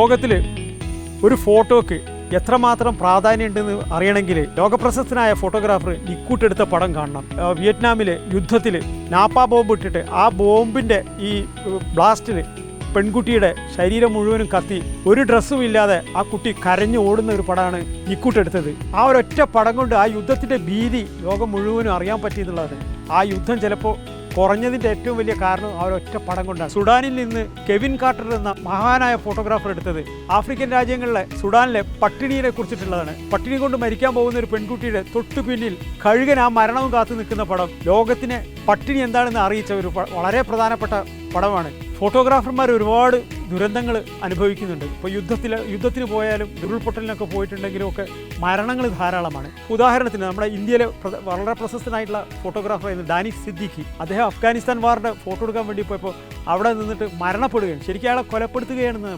ലോകത്തിൽ ഒരു ഫോട്ടോക്ക് എത്രമാത്രം പ്രാധാന്യമുണ്ടെന്ന് അറിയണമെങ്കിൽ ലോകപ്രശസ്തനായ ഫോട്ടോഗ്രാഫർ നിക്കൂട്ട് എടുത്ത പടം കാണണം. വിയറ്റ്നാമിലെ യുദ്ധത്തിൽ നാപ്പ ബോംബ് ഇട്ടിട്ട് ആ ബോംബിൻ്റെ ഈ ബ്ലാസ്റ്റിൽ പെൺകുട്ടിയുടെ ശരീരം മുഴുവനും കത്തി ഒരു ഡ്രസ്സും ഇല്ലാതെ ആ കുട്ടി കരഞ്ഞു ഓടുന്ന ഒരു പടമാണ് നിക്കൂട്ടെടുത്തത്. ആ ഒരൊറ്റ പടം കൊണ്ട് ആ യുദ്ധത്തിൻ്റെ ഭീതി ലോകം മുഴുവനും അറിയാൻ പറ്റിയെന്നുള്ളതാണ്. ആ യുദ്ധം ചിലപ്പോൾ കുറഞ്ഞതിൻ്റെ ഏറ്റവും വലിയ കാരണം ആ ഒരൊറ്റ പടം കൊണ്ടാണ്. സുഡാനിൽ നിന്ന് കെവിൻ കാർട്ടർ എന്ന മഹാനായ ഫോട്ടോഗ്രാഫർ എടുത്തത് ആഫ്രിക്കൻ രാജ്യങ്ങളിലെ സുഡാനിലെ പട്ടിണിയെ കുറിച്ചിട്ടുള്ളതാണ്. പട്ടിണി കൊണ്ട് മരിക്കാൻ പോകുന്ന ഒരു പെൺകുട്ടിയുടെ തൊട്ടു പിന്നിൽ കഴുകൻ ആ മരണവും കാത്തു നിൽക്കുന്ന പടം ലോകത്തിനെ പട്ടിണി എന്താണെന്ന് അറിയിച്ച ഒരു വളരെ പ്രധാനപ്പെട്ട പടമാണ്. ഫോട്ടോഗ്രാഫർമാർ ഒരുപാട് ദുരന്തങ്ങൾ അനുഭവിക്കുന്നുണ്ട്. ഇപ്പോൾ യുദ്ധത്തിന് പോയാലും ഉരുൾപൊട്ടലിനൊക്കെ പോയിട്ടുണ്ടെങ്കിലും ഒക്കെ മരണങ്ങൾ ധാരാളമാണ്. ഉദാഹരണത്തിന് നമ്മുടെ ഇന്ത്യയിലെ വളരെ പ്രശസ്തനായിട്ടുള്ള ഫോട്ടോഗ്രാഫറായിരുന്നു ഡാനിഷ് സിദ്ദിഖി. അദ്ദേഹം അഫ്ഗാനിസ്ഥാൻ വാറിൻ്റെ ഫോട്ടോ എടുക്കാൻ വേണ്ടി പോയപ്പോൾ അവിടെ നിന്നിട്ട് മരണപ്പെടുകയാണ്. ശരിക്കും അയാളെ കൊലപ്പെടുത്തുകയാണെന്ന്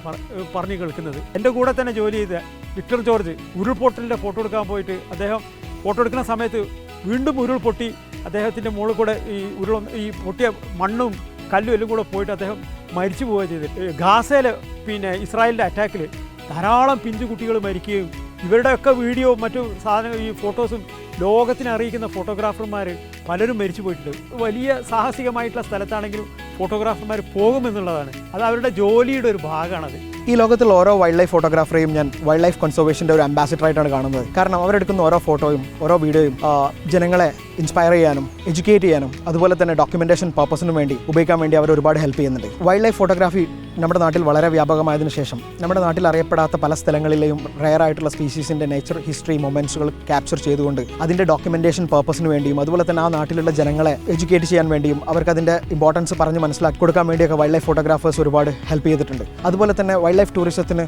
പറഞ്ഞു കേൾക്കുന്നത്. എൻ്റെ കൂടെ തന്നെ ജോലി ചെയ്ത വിക്ടർ ജോർജ് ഉരുൾപൊട്ടലിൻ്റെ ഫോട്ടോ എടുക്കാൻ പോയിട്ട് അദ്ദേഹം ഫോട്ടോ എടുക്കുന്ന സമയത്ത് വീണ്ടും ഉരുൾപൊട്ടി അദ്ദേഹത്തിൻ്റെ മുകളിൽ കൂടെ ഈ പൊട്ടിയ മണ്ണും കല്ലും എല്ലാം കൂടെ പോയിട്ട് അദ്ദേഹം മരിച്ചു പോവുക ചെയ്തിട്ട്. ഗാസയിലെ ഇസ്രായേലിൻ്റെ അറ്റാക്കിൽ ധാരാളം പിഞ്ചു കുട്ടികൾ മരിക്കുകയും ഇവരുടെയൊക്കെ വീഡിയോ മറ്റു ഈ ഫോട്ടോസും ലോകത്തിനെ അറിയിക്കുന്ന ഫോട്ടോഗ്രാഫർമാർ പലരും മരിച്ചു പോയിട്ടുണ്ട്. വലിയ സാഹസികമായിട്ടുള്ള സ്ഥലത്താണെങ്കിലും ഫോട്ടോഗ്രാഫർമാർ പോകുമെന്നുള്ളതാണ്. അത് അവരുടെ ജോലിയുടെ ഒരു ഭാഗമാണത്. ഈ ലോകത്തിൽ ഓരോ വൈൽഡ് ലൈഫ് ഫോട്ടോഗ്രാഫറെയും ഞാൻ വൈൽഡ് ലൈഫ് കൺസർവേഷൻ്റെ ഒരു അംബാസിഡറായിട്ടാണ് കാണുന്നത്. കാരണം അവരെടുക്കുന്ന ഓരോ ഫോട്ടോയും ഓരോ വീഡിയോയും ജനങ്ങളെ ഇൻസ്പയർ ചെയ്യാനും എഡ്യൂക്കേറ്റ് ചെയ്യാനും അതുപോലെ തന്നെ ഡോക്യുമെൻറ്റേഷൻ പർപ്പസിനും വേണ്ടി ഉപയോഗിക്കാൻ വേണ്ടി അവർ ഒരുപാട് ഹെൽപ്പ് ചെയ്യുന്നുണ്ട്. വൈൽഡ് ലൈഫ് ഫോട്ടോഗ്രാഫി നമ്മുടെ നാട്ടിൽ വളരെ വ്യാപകമായതിനു ശേഷം നമ്മുടെ നാട്ടിൽ അറിയപ്പെടാത്ത പല സ്ഥലങ്ങളിലെയും റെയർ ആയിട്ടുള്ള സ്പീഷീസിൻ്റെ നേച്ചർ ഹിസ്റ്ററി മൊമെൻറ്റ്സുകൾ ക്യാപ്ചർ ചെയ്തുകൊണ്ട് അതിൻ്റെ ഡോക്യുമെൻറ്റേഷൻ പർപ്പസിന് വേണ്ടിയും അതുപോലെ തന്നെ ആ നാട്ടിലുള്ള ജനങ്ങളെ എഡ്യൂക്കേറ്റ് ചെയ്യാൻ വേണ്ടിയും അവർക്ക് അതിൻ്റെ ഇമ്പോർട്ടൻസ് പറഞ്ഞ് മനസ്സിലാക്കി കൊടുക്കാൻ വേണ്ടിയൊക്കെ വൈൽഡ് ലൈഫ് ഫോട്ടോഗ്രാഫേഴ്സ് ഒരുപാട് ഹെൽപ്പ് ചെയ്തിട്ടുണ്ട്. അതുപോലെ തന്നെ വൈൽഡ് ലൈഫ് ടൂറിസത്തിന്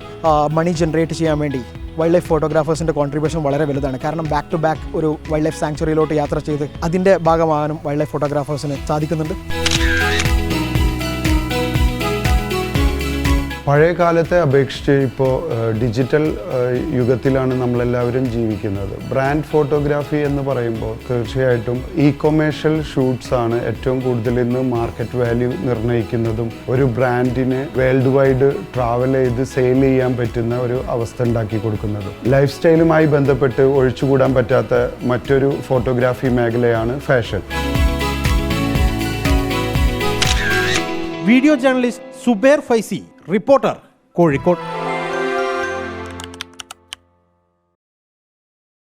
മണി ജനറേറ്റ് ചെയ്യാൻ വേണ്ടി വൈൽഡ് ലൈഫ് ഫോട്ടോഗ്രാഫേഴ്സിൻ്റെ കോൺട്രിബ്യൂഷൻ വളരെ വലുതാണ്. കാരണം ബാക്ക് ടു ബാക്ക് ഒരു വൈൽഡ് ലൈഫ് സാങ്ച്വറിയിലോട്ട് യാത്ര ചെയ്ത് അതിൻ്റെ ഭാഗമാകാനും വൈൽഡ് ലൈഫ് ഫോട്ടോഗ്രാഫേഴ്സിന് സാധിക്കുന്നുണ്ട്. പഴയ കാലത്തെ അപേക്ഷിച്ച് ഇപ്പോൾ ഡിജിറ്റൽ യുഗത്തിലാണ് നമ്മളെല്ലാവരും ജീവിക്കുന്നത്. ബ്രാൻഡ് ഫോട്ടോഗ്രാഫി എന്ന് പറയുമ്പോൾ തീർച്ചയായിട്ടും കൊമേഴ്ഷ്യൽ ഷൂട്ട്സ് ആണ് ഏറ്റവും കൂടുതൽ ഇന്ന് മാർക്കറ്റ് വാല്യൂ നിർണ്ണയിക്കുന്നതും ഒരു ബ്രാൻഡിന് വേൾഡ് വൈഡ് ട്രാവൽ ചെയ്ത് സെയിൽ ചെയ്യാൻ പറ്റുന്ന ഒരു അവസ്ഥ ഉണ്ടാക്കി കൊടുക്കുന്നതും. ലൈഫ് സ്റ്റൈലുമായി ബന്ധപ്പെട്ട് ഒഴിച്ചുകൂടാൻ പറ്റാത്ത മറ്റൊരു ഫോട്ടോഗ്രാഫി മേഖലയാണ് fashion. Video journalist Zubair Faizi, reporter, Kozhikode.